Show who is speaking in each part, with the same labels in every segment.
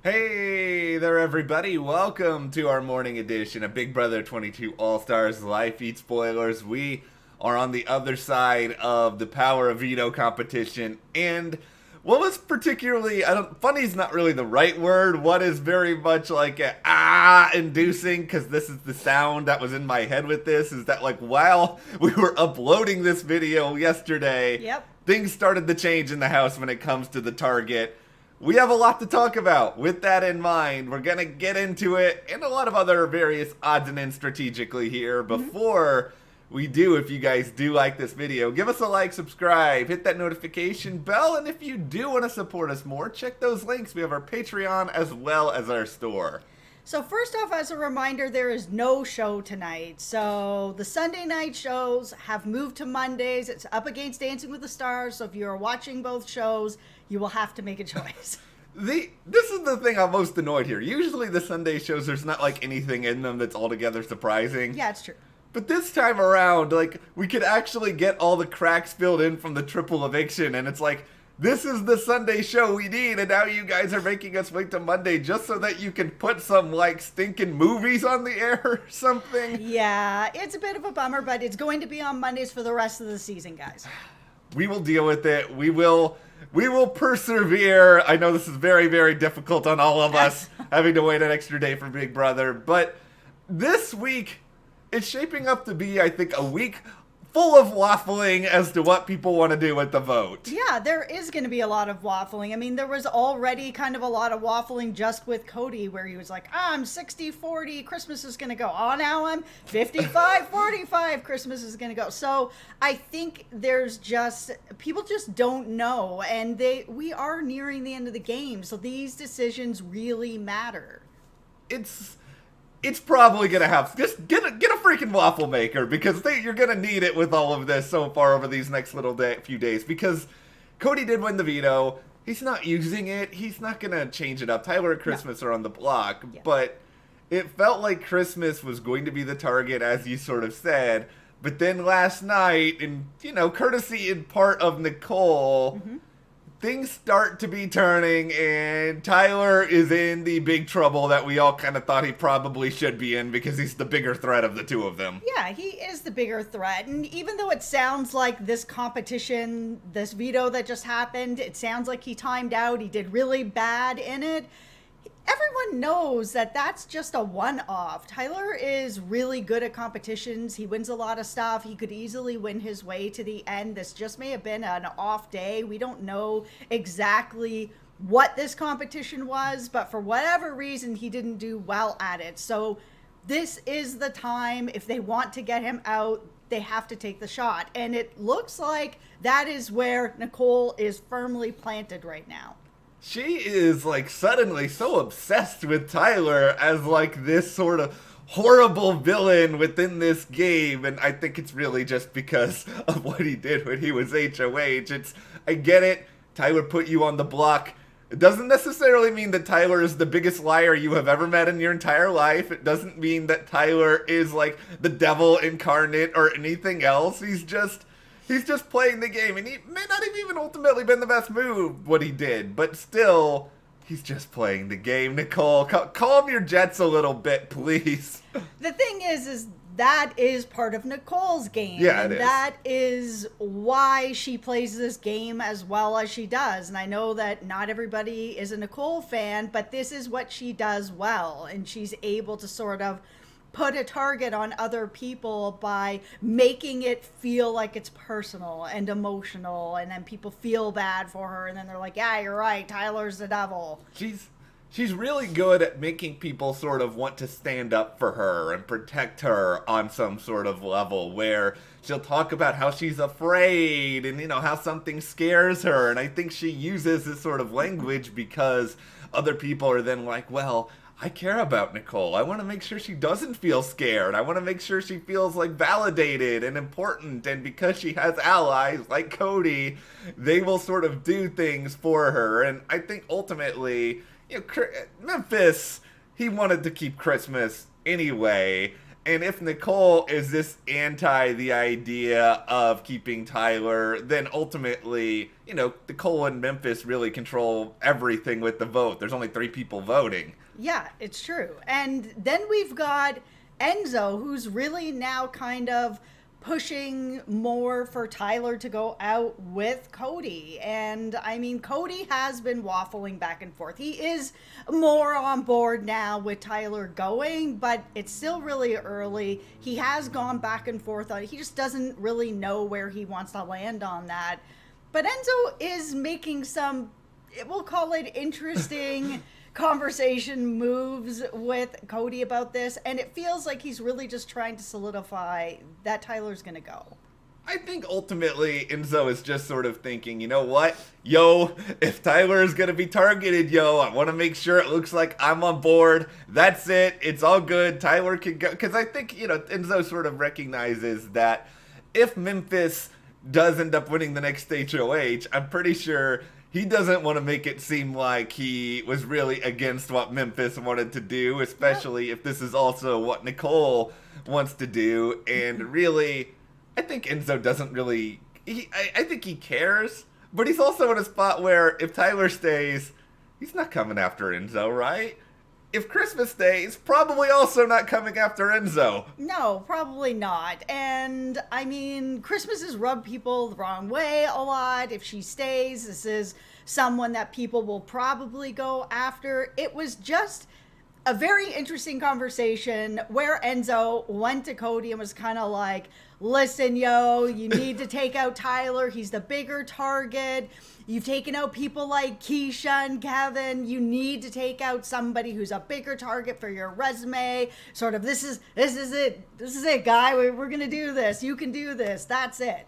Speaker 1: Hey there, everybody. Welcome to our morning edition of Big Brother 22 All-Stars Life Eat Spoilers. We are on the other side of the Power of Veto competition. And what was particularly, funny is not really the right word. What is very much like inducing, because this is the sound that was in my head with this, is that like while we were uploading this video yesterday,
Speaker 2: Yep.
Speaker 1: things started to change in the house when it comes to the target. We have a lot to talk about. With that in mind, we're going to get into it and a lot of other various odds and ends strategically here. Before we do, if you guys do like this video, give us a like, subscribe, hit that notification bell, and if you do want to support us more, check those links. We have our Patreon as well as our store.
Speaker 2: So first off, as a reminder, there is no show tonight. So the Sunday night shows have moved to Mondays. It's up against Dancing with the Stars. So if you're watching both shows, you will have to make a choice.
Speaker 1: This is the thing I'm most annoyed here. Usually the Sunday shows, there's not like anything in them that's altogether surprising.
Speaker 2: Yeah, it's true.
Speaker 1: But this time around, like, we could actually get all the cracks filled in from the triple eviction, and it's like, this is the Sunday show we need, and now you guys are making us wait to Monday just so that you can put some, like, stinking movies on the air or something.
Speaker 2: Yeah, it's a bit of a bummer, but it's going to be on Mondays for the rest of the season, guys.
Speaker 1: We will deal with it. We will persevere. I know this is very, very difficult on all of us, having to wait an extra day for Big Brother, but this week, it's shaping up to be, I think, a week full of waffling as to what people want to do with the vote.
Speaker 2: Yeah, there is going to be a lot of waffling. I mean, there was already kind of a lot of waffling just with Cody, where he was like, I'm 60-40, Christmas is going to go. Oh, now I'm 55-45, Christmas is going to go. So I think there's just, people just don't know. And we are nearing the end of the game. So these decisions really matter.
Speaker 1: It's probably going to have, just get a freaking waffle maker, because you're going to need it with all of this so far over these next few days, because Cody did win the veto. He's not using it. He's not going to change it up. Tyler and Christmas are on the block, but it felt like Christmas was going to be the target, as you sort of said. But then last night, and, courtesy in part of Nicole, things start to be turning, and Tyler is in the big trouble that we all kind of thought he probably should be in, because he's the bigger threat of the two of them.
Speaker 2: Yeah, he is the bigger threat. And even though it sounds like this competition, this veto that just happened, it sounds like he timed out, he did really bad in it. Everyone knows that that's just a one-off. Tyler is really good at competitions. He wins a lot of stuff. He could easily win his way to the end. This just may have been an off day. We don't know exactly what this competition was, but for whatever reason, he didn't do well at it. So this is the time. If they want to get him out, they have to take the shot. And it looks like that is where Nicole is firmly planted right now.
Speaker 1: She is, like, suddenly so obsessed with Tyler as, like, this sort of horrible villain within this game, and I think it's really just because of what he did when he was HOH. I get it, Tyler put you on the block. It doesn't necessarily mean that Tyler is the biggest liar you have ever met in your entire life. It doesn't mean that Tyler is, like, the devil incarnate or anything else. He's just playing the game, and he may not have even ultimately been the best move, what he did, but still, he's just playing the game. Nicole, calm your jets a little bit, please.
Speaker 2: The thing is that is part of Nicole's game.
Speaker 1: Yeah,
Speaker 2: and
Speaker 1: it is.
Speaker 2: that is why she plays this game as well as she does. And I know that not everybody is a Nicole fan, but this is what she does well, and she's able to sort of put a target on other people by making it feel like it's personal and emotional, and then people feel bad for her, and then they're like, yeah, you're right, Tyler's the devil.
Speaker 1: She's really good at making people sort of want to stand up for her and protect her on some sort of level, where she'll talk about how she's afraid and, how something scares her, and I think she uses this sort of language because other people are then like, well, I care about Nicole. I want to make sure she doesn't feel scared. I want to make sure she feels like validated and important. And because she has allies like Cody, they will sort of do things for her. And I think ultimately, Memphis, he wanted to keep Christmas anyway. And if Nicole is this anti the idea of keeping Tyler, then ultimately, Nicole and Memphis really control everything with the vote. There's only 3 people voting.
Speaker 2: Yeah, it's true. And then we've got Enzo, who's really now kind of pushing more for Tyler to go out with Cody. And I mean, Cody has been waffling back and forth. He is more on board now with Tyler going, but it's still really early. He has gone back and forth on it. He just doesn't really know where he wants to land on that. But Enzo is making some, we'll call it interesting conversation moves with Cody about this, and it feels like he's really just trying to solidify that Tyler's gonna go.
Speaker 1: I think ultimately Enzo is just sort of thinking, you know what? Yo, if Tyler is going to be targeted, I want to make sure it looks like I'm on board. That's it. It's all good. Tyler can go. Because I think, Enzo sort of recognizes that if Memphis does end up winning the next HOH, I'm pretty sure he doesn't want to make it seem like he was really against what Memphis wanted to do, especially if this is also what Nicole wants to do. And really, I think Enzo doesn't really... I think he cares, but he's also in a spot where if Tyler stays, he's not coming after Enzo, right? If Christmas stays, probably also not coming after Enzo.
Speaker 2: No, probably not. And, I mean, Christmas has rubbed people the wrong way a lot. If she stays, this is someone that people will probably go after. It was just a very interesting conversation where Enzo went to Cody and was kind of like, listen, you need to take out Tyler. He's the bigger target. You've taken out people like Keisha and Kevin. You need to take out somebody who's a bigger target for your resume. Sort of, this is it. This is it, guy. We're going to do this. You can do this. That's it.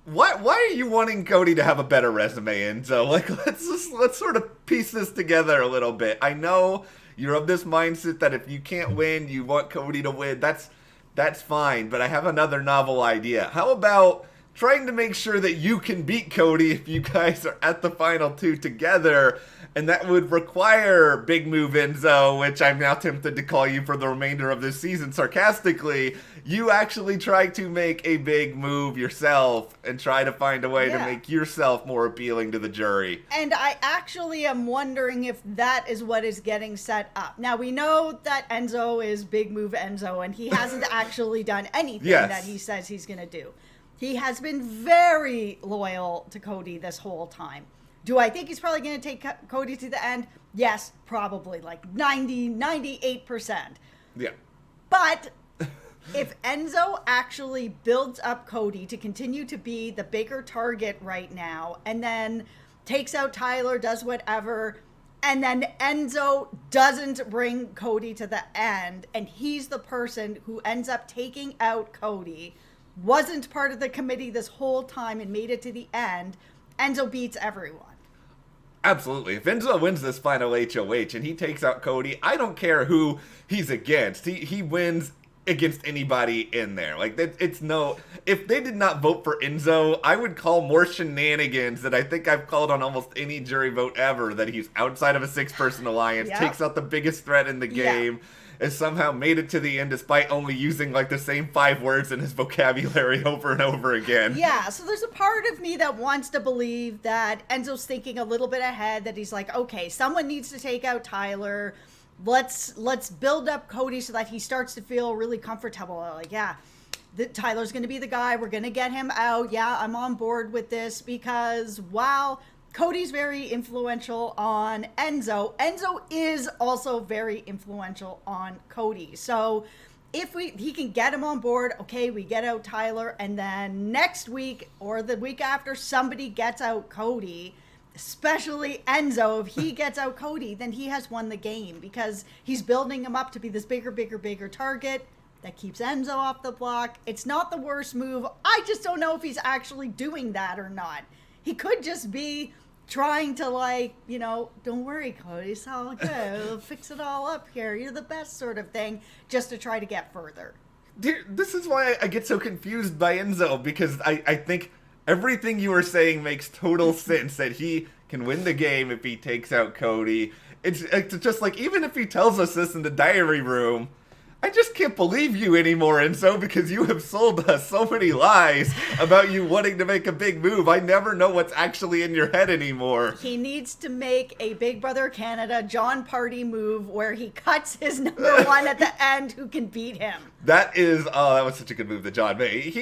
Speaker 1: Why are you wanting Cody to have a better resume, Enzo? Like, let's sort of piece this together a little bit. I know you're of this mindset that if you can't win, you want Cody to win. That's fine, but I have another novel idea. How about trying to make sure that you can beat Cody if you guys are at the final 2 together? And that would require Big Move Enzo, which I'm now tempted to call you for the remainder of this season sarcastically. You actually try to make a big move yourself and try to find a way to make yourself more appealing to the jury.
Speaker 2: And I actually am wondering if that is what is getting set up. Now, we know that Enzo is Big Move Enzo, and he hasn't actually done anything that he says he's going to do. He has been very loyal to Cody this whole time. Do I think he's probably going to take Cody to the end? Yes, probably, like 98%.
Speaker 1: Yeah.
Speaker 2: But if Enzo actually builds up Cody to continue to be the bigger target right now, and then takes out Tyler, does whatever, and then Enzo doesn't bring Cody to the end, and he's the person who ends up taking out Cody, wasn't part of the committee this whole time and made it to the end, Enzo beats everyone.
Speaker 1: Absolutely. If Enzo wins this final HOH and he takes out Cody, I don't care who he's against. He wins against anybody in there. Like, it's no... If they did not vote for Enzo, I would call more shenanigans that I think I've called on almost any jury vote ever, that he's outside of a 6-person alliance, takes out the biggest threat in the game, has somehow made it to the end despite only using like the same 5 words in his vocabulary over and over again.
Speaker 2: Yeah, so there's a part of me that wants to believe that Enzo's thinking a little bit ahead, that he's like, okay, someone needs to take out Tyler. Let's build up Cody so that he starts to feel really comfortable. Like, Tyler's going to be the guy. We're going to get him out. Yeah, I'm on board with this, because while Cody's very influential on Enzo, Enzo is also very influential on Cody. So if he can get him on board, okay, we get out Tyler, and then next week or the week after somebody gets out Cody, especially Enzo, if he gets out Cody, then he has won the game, because he's building him up to be this bigger target that keeps Enzo off the block. It's not the worst move. I just don't know if he's actually doing that or not. He could just be trying to, like, don't worry, Cody, it's all good. We'll fix it all up here. You're the best, sort of thing, just to try to get further.
Speaker 1: This is why I get so confused by Enzo, because I think everything you were saying makes total sense, that he can win the game if he takes out Cody. It's just like, even if he tells us this in the diary room, I just can't believe you anymore, Enzo, because you have sold us so many lies about you wanting to make a big move. I never know what's actually in your head anymore.
Speaker 2: He needs to make a Big Brother Canada John Party move where he cuts his number one at the end who can beat him.
Speaker 1: That was such a good move that John made.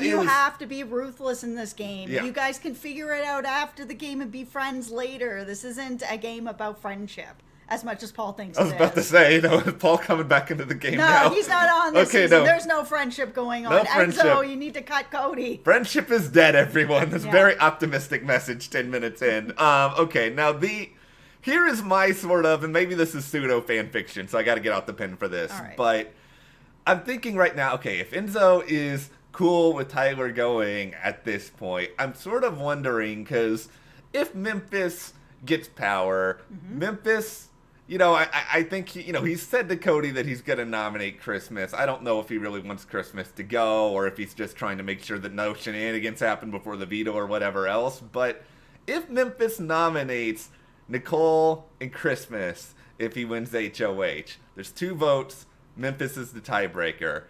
Speaker 1: You
Speaker 2: have to be ruthless in this game.
Speaker 1: Yeah.
Speaker 2: You guys can figure it out after the game and be friends later. This isn't a game about friendship. As much as Paul thinks it is.
Speaker 1: I was about to say, is Paul coming back into the game now?
Speaker 2: No, he's not on this season.
Speaker 1: No.
Speaker 2: There's no friendship going on.
Speaker 1: No friendship.
Speaker 2: Enzo, you need to cut Cody.
Speaker 1: Friendship is dead, everyone. This very optimistic message 10 minutes in. Okay, now here is my sort of, and maybe this is pseudo fan fiction, so I got to get out the pen for this.
Speaker 2: All right.
Speaker 1: But I'm thinking right now, okay, if Enzo is cool with Tyler going at this point, I'm sort of wondering, because if Memphis gets power, Memphis... I think he said to Cody that he's going to nominate Christmas. I don't know if he really wants Christmas to go or if he's just trying to make sure that no shenanigans happen before the veto or whatever else. But if Memphis nominates Nicole and Christmas, if he wins HOH, there's 2 votes. Memphis is the tiebreaker.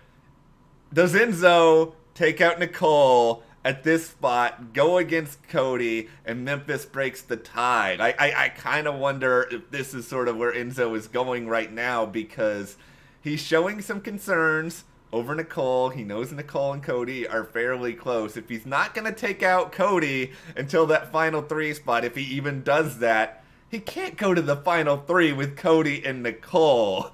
Speaker 1: Does Enzo take out Nicole at this spot, go against Cody, and Memphis breaks the tie? I kind of wonder if this is sort of where Enzo is going right now, because he's showing some concerns over Nicole. He knows Nicole and Cody are fairly close. If he's not going to take out Cody until that final 3 spot, if he even does that, he can't go to the final 3 with Cody and Nicole.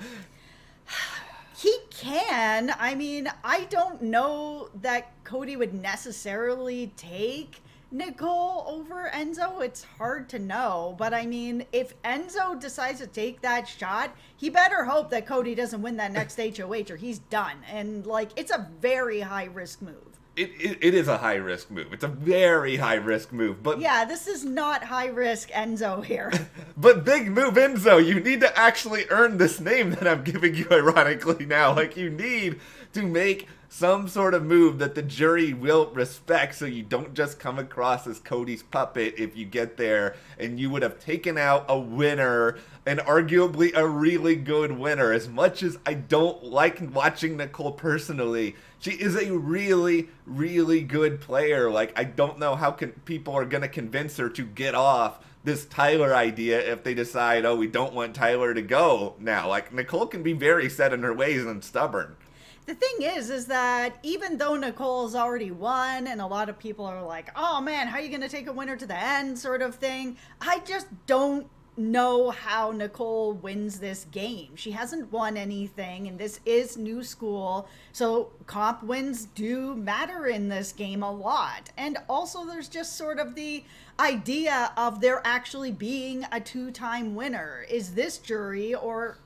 Speaker 2: He can. I mean, I don't know that Cody would necessarily take Nicole over Enzo. It's hard to know. But I mean, if Enzo decides to take that shot, he better hope that Cody doesn't win that next HOH or he's done. And it's a very high risk move.
Speaker 1: It is a high-risk move. It's a very high-risk move. But
Speaker 2: yeah, this is not high-risk Enzo here.
Speaker 1: But big move Enzo. You need to actually earn this name that I'm giving you ironically now. You need to make some sort of move that the jury will respect, so you don't just come across as Cody's puppet if you get there, and you would have taken out a winner, and arguably a really good winner. As much as I don't like watching Nicole personally, she is a really, really good player. I don't know how people are going to convince her to get off this Tyler idea if they decide, we don't want Tyler to go now. Nicole can be very set in her ways and stubborn.
Speaker 2: The thing is that even though Nicole's already won and a lot of people are like, oh man, how are you going to take a winner to the end sort of thing, I just don't know how Nicole wins this game. She hasn't won anything, and this is new school, so comp wins do matter in this game a lot. And also there's just sort of the idea of there actually being a 2-time winner. Is this jury or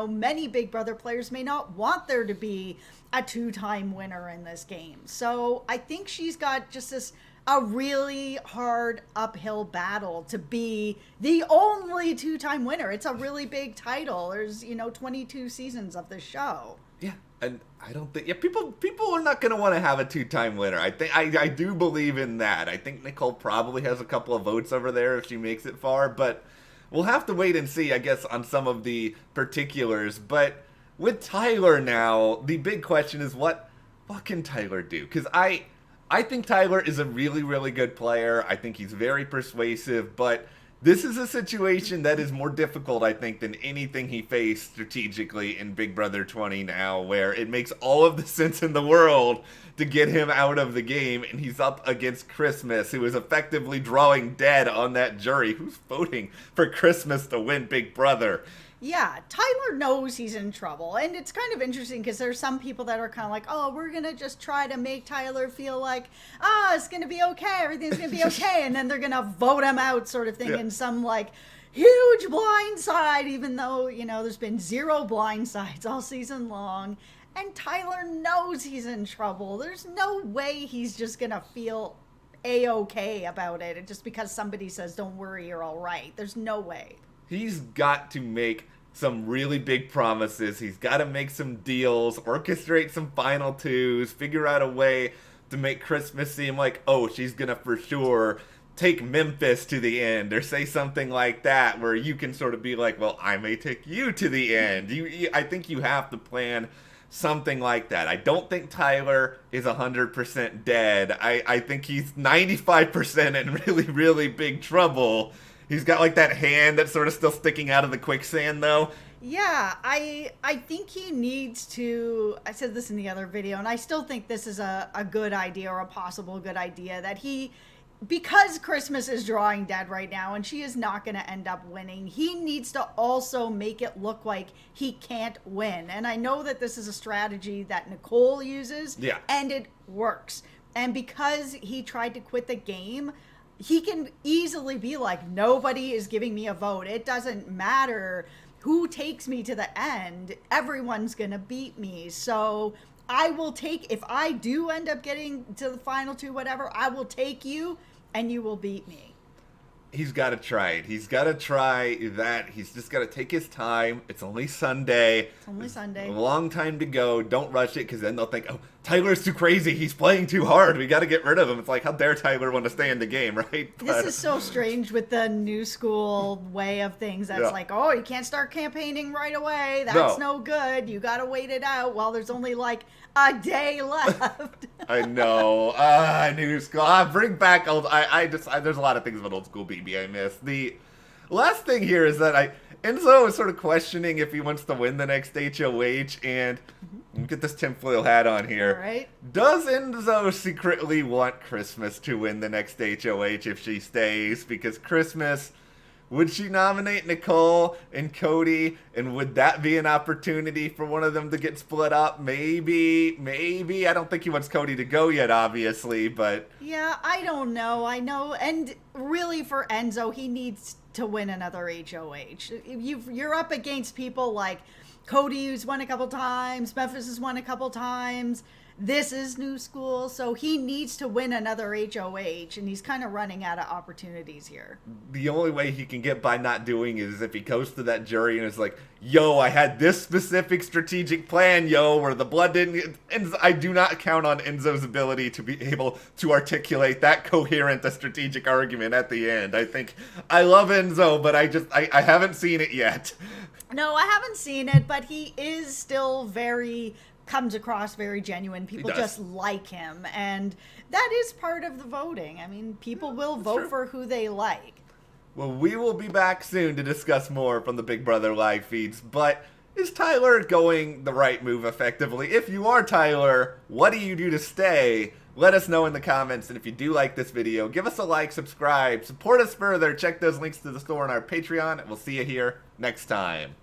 Speaker 2: many Big Brother players may not want there to be a 2-time winner in this game. So I think she's got just a really hard uphill battle to be the only 2-time winner. It's a really big title. There's 22 seasons of this show.
Speaker 1: Yeah, and I don't think people are not going to want to have a 2-time winner. I do believe in that. I think Nicole probably has a couple of votes over there if she makes it far, but we'll have to wait and see, I guess, on some of the particulars. But with Tyler now, the big question is what can Tyler do? Because I think Tyler is a really, really good player. I think he's very persuasive, but this is a situation that is more difficult, I think, than anything he faced strategically in Big Brother 20 now, where it makes all of the sense in the world to get him out of the game, and he's up against Christmas, who is effectively drawing dead on that jury. Who's voting for Christmas to win Big Brother?
Speaker 2: Yeah, Tyler knows he's in trouble. And it's kind of interesting because there's some people that are kind of like, oh, we're going to just try to make Tyler feel like, it's going to be okay. Everything's going to be okay. And then they're going to vote him out sort of thing in some huge blindside, even though, there's been 0 blindsides all season long. And Tyler knows he's in trouble. There's no way he's just going to feel A-okay about it. Just because somebody says, don't worry, you're all right. There's no way.
Speaker 1: He's got to make some really big promises. He's got to make some deals, orchestrate some final 2s, figure out a way to make Christmas seem like, she's going to for sure take Memphis to the end, or say something like that, where you can sort of be like, well, I may take you to the end. I think you have to plan something like that. I don't think Tyler is 100% dead. I think he's 95% in really, really big trouble. He's got like that hand that's sort of still sticking out of the quicksand, though.
Speaker 2: Yeah, I think he needs to, I said this in the other video, and I still think this is a good idea, or a possible good idea, that he, because Christmas is drawing dead right now and she is not going to end up winning, he needs to also make it look like he can't win. And I know that this is a strategy that Nicole uses,
Speaker 1: yeah,
Speaker 2: and it works. And because he tried to quit the game, he can easily be like, nobody is giving me a vote. It doesn't matter who takes me to the end. Everyone's going to beat me. So I will take, if I do end up getting to the final two, whatever, I will take you and you will beat me.
Speaker 1: He's got to try it. He's got to try that. He's just got to take his time. It's only Sunday.
Speaker 2: It's only Sunday.
Speaker 1: A long time to go. Don't rush it, because then they'll think, oh, Tyler's too crazy. He's playing too hard. We got to get rid of him. It's like, how dare Tyler want to stay in the game, right? But
Speaker 2: this is so strange with the new school way of things. That's like, oh, you can't start campaigning right away. That's no good. You got to wait it out. Well, there's only like a day left.
Speaker 1: I know. New school. Bring back old. There's a lot of things about old school BB I miss. The last thing here is that Enzo is sort of questioning if he wants to win the next HOH, and get this tinfoil hat on here.
Speaker 2: All right.
Speaker 1: Does Enzo secretly want Christmas to win the next HOH if she stays? Because Christmas, would she nominate Nicole and Cody, and would that be an opportunity for one of them to get split up? Maybe. I don't think he wants Cody to go yet, obviously, but...
Speaker 2: Yeah, I don't know. I know, and really for Enzo, he needs to win another HOH. You're up against people like Cody, who's won a couple times, Memphis has won a couple times. This is new school, so he needs to win another HOH, and he's kind of running out of opportunities here.
Speaker 1: The only way he can get by not doing it is if he goes to that jury and is like, yo, I had this specific strategic plan, where the blood didn't... And I do not count on Enzo's ability to be able to articulate that coherent a strategic argument at the end. I love Enzo, but I haven't seen it yet.
Speaker 2: No, I haven't seen it, but he is still comes across very genuine. People just like him, and that is part of the voting. I mean, people will vote for who they like.
Speaker 1: Well, we will be back soon to discuss more from the Big Brother live feeds, but is Tyler going the right move effectively? If you are Tyler, what do you do to stay? Let us know in the comments, and if you do like this video, give us a like, subscribe, support us further, check those links to the store on our Patreon, and we'll see you here next time.